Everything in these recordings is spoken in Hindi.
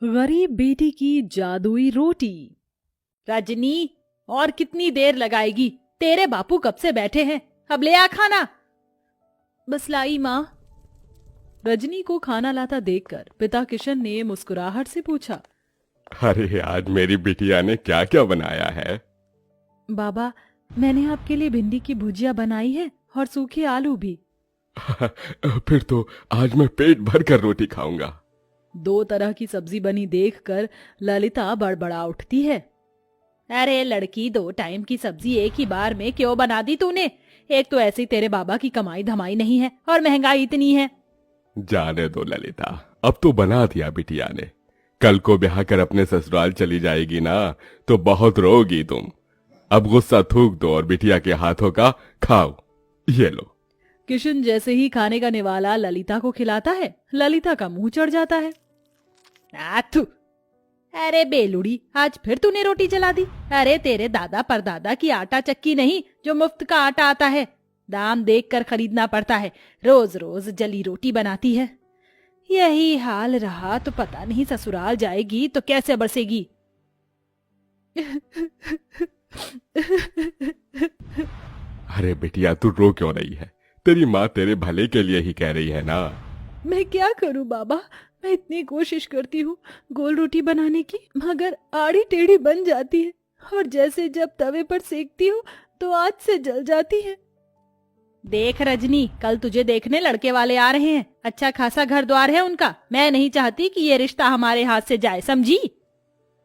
गरीब बेटी की जादुई रोटी। रजनी, और कितनी देर लगाएगी? तेरे बापू कब से बैठे हैं, अब ले आ खाना। बस लाई माँ। रजनी को खाना लाता देखकर पिता किशन ने मुस्कुराहट से पूछा, अरे आज मेरी बिटिया ने क्या क्या बनाया है? बाबा, मैंने आपके लिए भिंडी की भुजिया बनाई है और सूखे आलू भी। फिर तो आज मैं पेट भर कर रोटी खाऊंगा। 2 तरह की सब्जी बनी देखकर ललिता बड़बड़ा उठती है। अरे लड़की, 2 टाइम की सब्जी एक ही बार में क्यों बना दी तूने? एक तो ऐसी तेरे बाबा की कमाई धमाई नहीं है और महंगाई इतनी है। जाने दो ललिता, अब तो बना दिया बिटिया ने। कल को ब्याह कर अपने ससुराल चली जाएगी ना, तो बहुत रोगी तुम। अब गुस्सा थूक दो और बिटिया के हाथों का खाओ। ये लो। किशन जैसे ही खाने का निवाला ललिता को खिलाता है, ललिता का मुंह चढ़ जाता है। आथू! अरे बेलुड़ी, आज फिर तूने रोटी जला दी। अरे तेरे दादा परदादा की आटा चक्की नहीं जो मुफ्त का आटा आता है, दाम देखकर खरीदना पड़ता है। रोज रोज जली रोटी बनाती है। यही हाल रहा तो पता नहीं ससुराल जाएगी तो कैसे बरसेगी। अरे बिटिया, तू रो क्यों रही है? तेरी माँ तेरे भले के लिए ही कह रही है ना। मैं क्या करूं बाबा, मैं इतनी कोशिश करती हूँ गोल रोटी बनाने की, मगर आड़ी टेढ़ी बन जाती है और जैसे जब तवे पर सेकती हूँ तो आँच से जल जाती है। देख रजनी, कल तुझे देखने लड़के वाले आ रहे हैं। अच्छा खासा घर द्वार है उनका। मैं नहीं चाहती कि ये रिश्ता हमारे हाथ से जाए, समझी?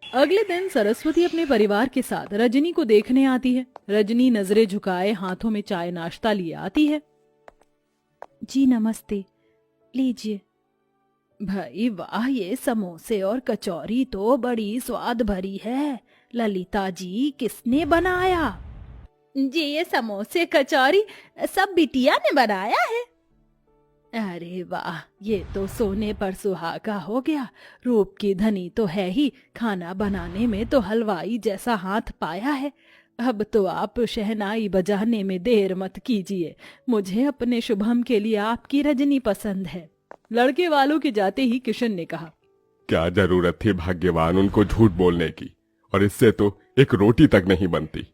अगले दिन सरस्वती अपने परिवार के साथ रजनी को देखने आती है। रजनी नजरें झुकाए हाथों में चाय नाश्ता लिए आती है। जी नमस्ते, लीजिए। भाई वाह, ये समोसे और कचौरी तो बड़ी स्वाद भरी है। ललिता जी, किसने बनाया? जी ये समोसे कचौरी सब बिटिया ने बनाया है। अरे वाह, ये तो सोने पर सुहागा हो गया। रूप की धनी तो है ही, खाना बनाने में तो हलवाई जैसा हाथ पाया है। अब तो आप शहनाई बजाने में देर मत कीजिए। मुझे अपने शुभम के लिए आपकी रजनी पसंद है। लड़के वालों के जाते ही किशन ने कहा, क्या जरूरत थी भाग्यवान उनको झूठ बोलने की, और इससे तो एक रोटी तक नहीं बनती।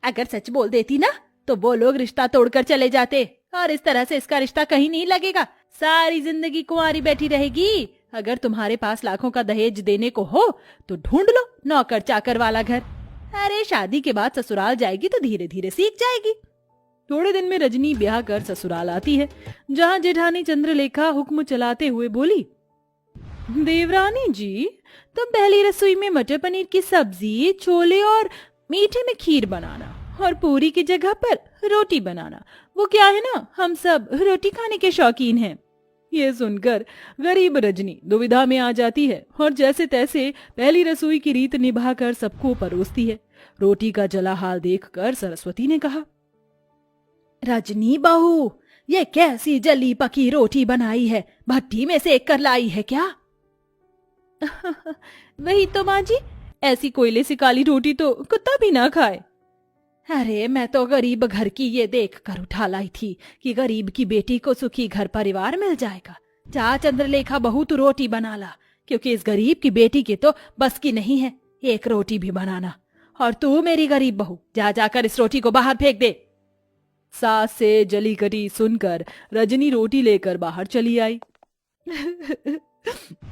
अगर सच बोल देती ना तो वो लोग रिश्ता तोड़कर चले जाते, और इस तरह से इसका रिश्ता कहीं नहीं लगेगा। सारी जिंदगी कुंवारी बैठी रहेगी। अगर तुम्हारे पास लाखों का दहेज देने को हो तो ढूंढ लो नौकर चाकर वाला घर। अरे शादी के बाद ससुराल जाएगी तो धीरे धीरे सीख जाएगी। थोड़े दिन में रजनी ब्याह कर ससुराल आती है, जहाँ जेठानी चंद्रलेखा हुक्म चलाते हुए बोली, देवरानी जी, तुम पहली रसोई में मटर पनीर की सब्जी, छोले और मीठे में खीर बनाना, और पूरी की जगह पर रोटी बनाना। वो क्या है ना, हम सब रोटी खाने के शौकीन हैं। ये सुनकर गरीब रजनी दुविधा में आ जाती है और जैसे तैसे पहली रसोई की रीत निभाकर सबको परोसती है। रोटी का जला हाल देखकर सरस्वती ने कहा, रजनी बहू, ये कैसी जली पकी रोटी बनाई है? भट्टी में सेक कर लाई है क्या? वही तो माँ जी, ऐसी कोयले से काली रोटी तो कुत्ता भी ना खाए। अरे मैं तो गरीब घर की ये देख कर उठा लाई थी कि गरीब की बेटी को सुखी घर परिवार मिल जाएगा। जा चंद्रलेखा बहू, तू रोटी बना ला, क्योंकि इस गरीब की बेटी की तो बस की नहीं है एक रोटी भी बनाना। और तू मेरी गरीब बहू, जा जाकर इस रोटी को बाहर फेंक दे। सास से जली कटी सुनकर रजनी रोटी लेकर बाहर चली आई।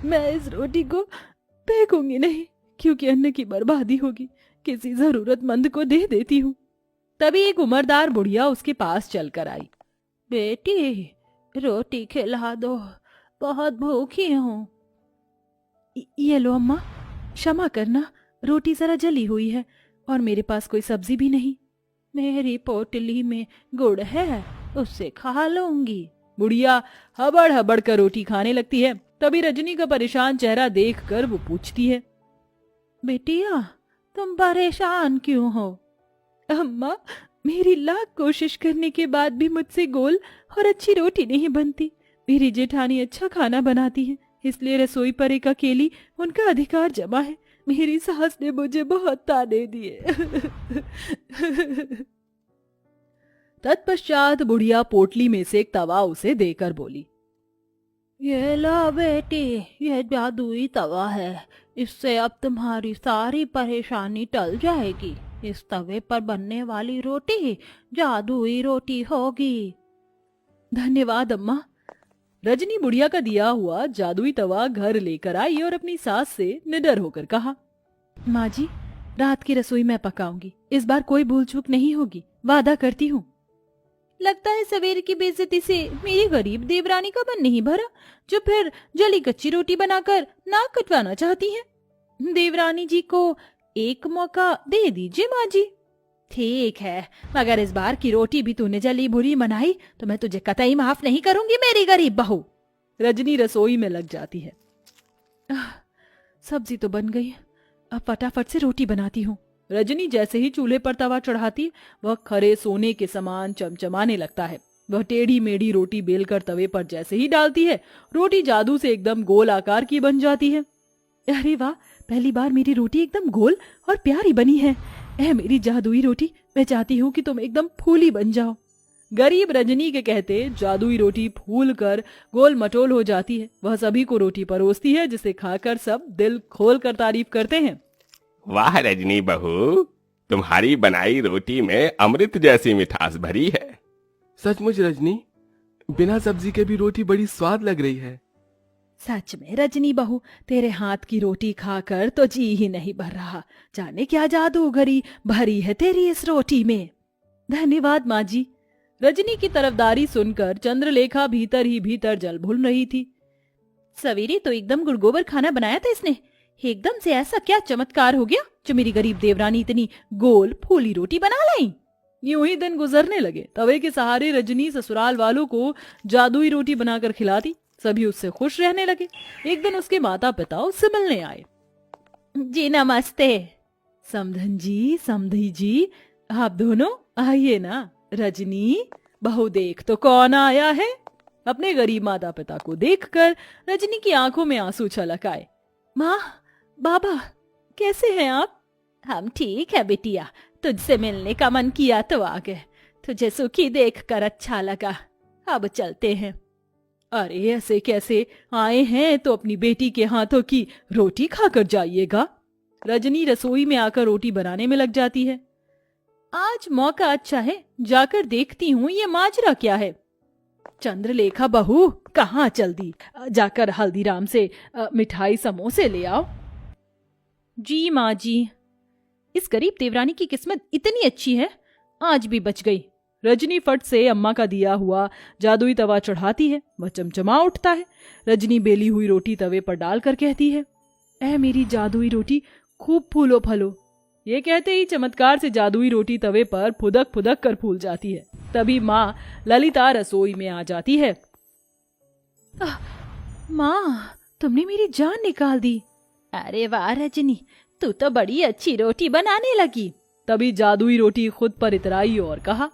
मैं इस रोटी को फेंकूंगी नहीं, क्योंकि अन्न की बर्बादी होगी। किसी जरूरतमंद को दे देती हूँ। तभी एक उम्रदार बुढ़िया उसके पास चलकर आई। बेटी, रोटी खिला दो, बहुत भूखी हूँ। ये लो अम्मा, क्षमा करना, रोटी जरा जली हुई है और मेरे पास कोई सब्जी भी नहीं। मेरी पोटली में गुड़ है, उससे खा लूंगी। बुढ़िया हबड़ हबड़ कर रोटी खाने लगती है। तभी रजनी का परेशान चेहरा देखकर वो पूछती है, बेटिया, तुम परेशान क्यों हो? अम्मा, मेरी लाख कोशिश करने के बाद भी मुझसे गोल और अच्छी रोटी नहीं बनती। मेरी जेठानी अच्छा खाना बनाती है, इसलिए रसोई पर एक अकेली उनका अधिकार जमा है। मेरी सास ने मुझे बहुत ताने दिए। तत्पश्चात बुढ़िया पोटली में से एक तवा उसे देकर बोली, ये लो बेटी, ये जादुई तवा है। इससे अब तुम्हारी सारी परेशानी टल जाएगी। इस तवे पर बनने वाली रोटी जादुई रोटी होगी। धन्यवाद अम्मा। रजनी बुढ़िया का दिया हुआ जादुई तवा घर लेकर आई और अपनी सास से निडर होकर कहा, माँ जी, रात की रसोई मैं पकाऊंगी। इस बार कोई भूल चूक नहीं होगी, वादा करती हूँ। लगता है सवेरे की बेइज्जती से मेरी गरीब देवरानी का मन नहीं भरा, जो फिर जली कच्ची रोटी बनाकर नाक कटवाना चाहती हैं। देवरानी जी को एक मौका दे दीजिए माँ जी। ठीक है, मगर इस बार की रोटी भी तूने जली बुरी बनाई तो मैं तुझे कतई माफ नहीं करूंगी मेरी गरीब बहू। रजनी रसोई में लग जाती है। सब्जी तो बन गई, अब फटाफट से रोटी बनाती हूँ। रजनी जैसे ही चूल्हे पर तवा चढ़ाती, वह खरे सोने के समान चमचमाने लगता है। वह टेढ़ी मेढ़ी रोटी बेलकर तवे पर जैसे ही डालती है, रोटी जादू से एकदम गोल आकार की बन जाती है। अरे वाह, पहली बार मेरी रोटी एकदम गोल और प्यारी बनी है। ऐ मेरी जादुई रोटी, मैं चाहती हूँ कि तुम एकदम फूली बन जाओ। गरीब रजनी के कहते जादुई रोटी फूल कर गोल मटोल हो जाती है। वह सभी को रोटी परोसती है, जिसे खाकर सब दिल खोल कर तारीफ करते हैं। वाह रजनी बहू, तुम्हारी बनाई रोटी में अमृत जैसी मिठास भरी है। सचमुच रजनी, बिना सब्जी के भी रोटी बड़ी स्वाद लग रही है। सच में रजनी बहू, तेरे हाथ की रोटी खाकर तो जी ही नहीं भर रहा। जाने क्या जादूगरी भरी है तेरी इस रोटी में। धन्यवाद माँ जी। रजनी की तरफदारी सुनकर चंद्रलेखा भीतर ही भीतर जल भूल रही थी। सवेरे तो एकदम गुड़गोबर खाना बनाया था इसने, एकदम से ऐसा क्या चमत्कार हो गया जो मेरी गरीब देवरानी इतनी गोल फूली रोटी बना लाई। यूं ही दिन गुजरने लगे। तवे के सहारे रजनी ससुराल वालों को जादुई रोटी बनाकर खिलाती। सभी उससे खुश रहने लगे। एक दिन उसके माता पिता उससे मिलने आए। जी नमस्ते। समधन जी, समधी जी, आप दोनों आइए ना। रजनी बहू, देख तो कौन आया है। अपने गरीब माता पिता को देखकर रजनी की आंखों में आंसू छलक आए। माँ, बाबा, कैसे हैं आप? हम ठीक है बिटिया, तुझसे मिलने का मन किया तो आ गए। तुझे सुखी देखकर अच्छा लगा, अब चलते हैं। अरे ऐसे कैसे आए हैं, तो अपनी बेटी के हाथों की रोटी खाकर जाइएगा। रजनी रसोई में आकर रोटी बनाने में लग जाती है। आज मौका अच्छा है, जाकर देखती हूँ ये माजरा क्या है। चंद्रलेखा बहू, कहाँ चल दी? जाकर हल्दीराम से मिठाई समोसे ले आओ। जी माँ जी। इस गरीब देवरानी की किस्मत इतनी अच्छी है, आज भी बच गई। रजनी फट से अम्मा का दिया हुआ जादुई तवा चढ़ाती है। वह चमचमा उठता है। रजनी बेली हुई रोटी तवे पर डालकर कहती है, ऐ मेरी जादुई रोटी, खूब फूलो फलो। ये कहते ही चमत्कार से जादुई रोटी तवे पर फुदक फुदक कर फूल जाती है। तभी माँ ललिता रसोई में आ जाती है। माँ, तुमने मेरी जान निकाल दी। अरे वाह रजनी, तू तो बड़ी अच्छी रोटी बनाने लगी। तभी जादुई रोटी खुद पर इतराई और कहा,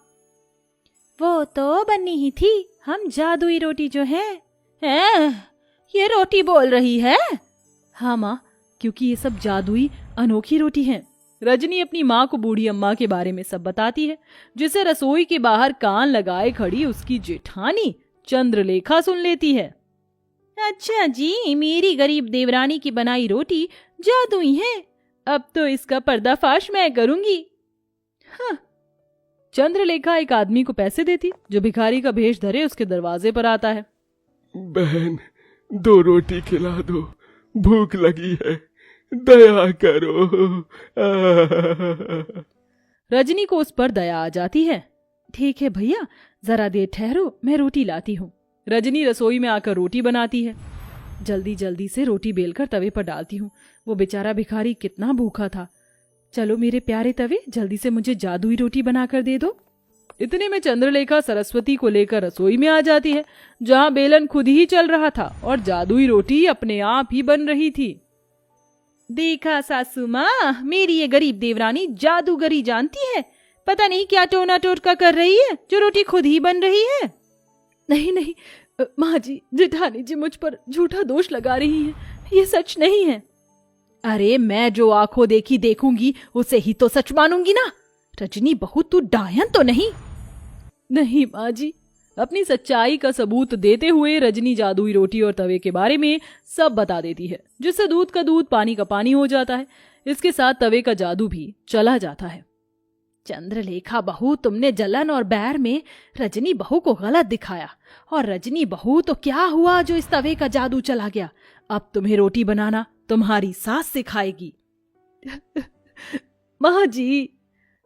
वो तो बनी ही थी, हम जादुई रोटी जो है। ये रोटी बोल रही है? हाँ माँ, क्योंकि ये सब जादुई अनोखी रोटी है। रजनी अपनी माँ को बूढ़ी अम्मा के बारे में सब बताती है, जिसे रसोई के बाहर कान लगाए खड़ी उसकी जेठानी चंद्रलेखा सुन लेती है। अच्छा जी, मेरी गरीब देवरानी की बनाई रोटी जादुई है, अब तो इसका पर्दाफाश मैं करूंगी। हाँ। चंद्रलेखा एक आदमी को पैसे देती, जो भिखारी का भेष धरे उसके दरवाजे पर आता है। बहन, 2 रोटी खिला दो, भूख लगी है, दया करो। रजनी को उस पर दया आ जाती है। ठीक है भैया, जरा देर ठहरो, मैं रोटी लाती हूँ। रजनी रसोई में आकर रोटी बनाती है। जल्दी जल्दी से रोटी बेलकर तवे पर डालती हूँ। वो बेचारा भिखारी कितना भूखा था। चलो मेरे प्यारे तवे, जल्दी से मुझे जादुई रोटी बनाकर दे दो। इतने में चंद्रलेखा सरस्वती को लेकर रसोई में आ जाती है, जहाँ बेलन खुद ही चल रहा था और जादुई रोटी अपने आप ही बन रही थी। देखा सासू माँ, मेरी ये गरीब देवरानी जादूगरी जानती है। पता नहीं क्या टोना टोटका कर रही है, जो रोटी खुद ही बन रही है। नहीं नहीं माँ जी, जेठानी जी मुझ पर झूठा दोष लगा रही है, ये सच नहीं है। अरे मैं जो आंखों देखी देखूंगी उसे ही तो सच मानूंगी ना। रजनी बहू, तू डायन तो नहीं? नहीं माँ जी, अपनी सच्चाई का सबूत देते हुए रजनी जादुई रोटी और तवे के बारे में सब बता देती है, जिससे दूध का दूध पानी का पानी हो जाता है। इसके साथ तवे का जादू भी चला जाता है। चंद्रलेखा बहू, तुमने जलन और बैर में रजनी बहू को गलत दिखाया, और रजनी बहू तो क्या हुआ जो इस तवे का जादू चला गया। अब तुम्हें रोटी बनाना तुम्हारी सास सिखाएगी। माँ जी,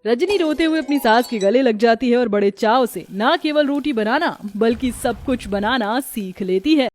रजनी रोते हुए अपनी सास के गले लग जाती है और बड़े चाव से ना केवल रोटी बनाना बल्कि सब कुछ बनाना सीख लेती है।